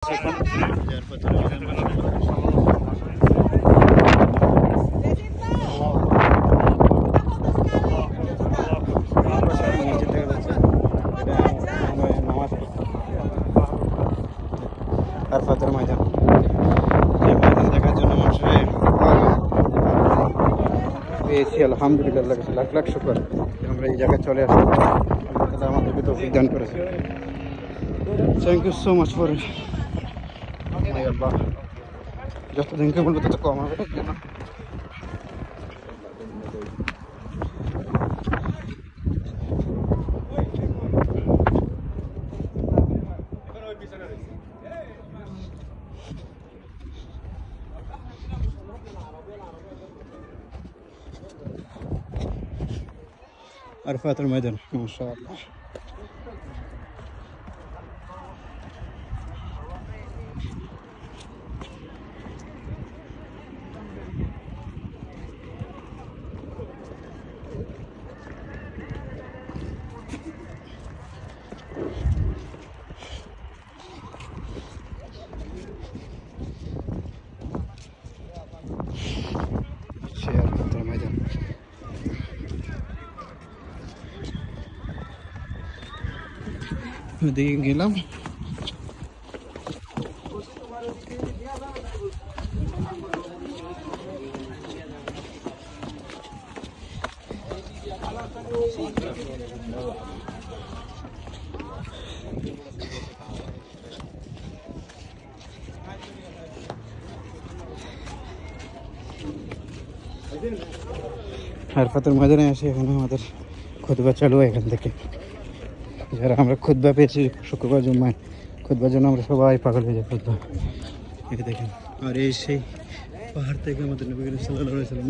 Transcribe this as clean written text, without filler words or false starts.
আরফাতের ময়দান, এই ময়দান দেখার জন্য মানুষের পেয়েছি। আলহামদুলিল্লাহ, লাখ লাখ শুকর আমরা এই জায়গায় চলে আসলাম। আল্লাহ আমাদেরকে তৌফিক দান করেছে। Thank you so much for Allah. যত দিনকে বলবো তত কম হবে কেন। আরফাতের ময়দান মাশাআল্লাহ। আরফাতের ময়দান ওদিকে গেলাম। আরফাতের ময়দানে আসে, এখানে আমাদের খুতবা চালু হয়। এখান থেকে যারা আমরা খুতবা পেয়েছি শুক্রবার জুম্মায়, খুতবার জন্য আমরা সবাই পাগল হয়ে যাই খুতবা। এটা দেখেন, আর এই সেই পাহাড় থেকে আমাদের নবী সাল্লাল্লাহু আলাইহি ওয়াসাল্লাম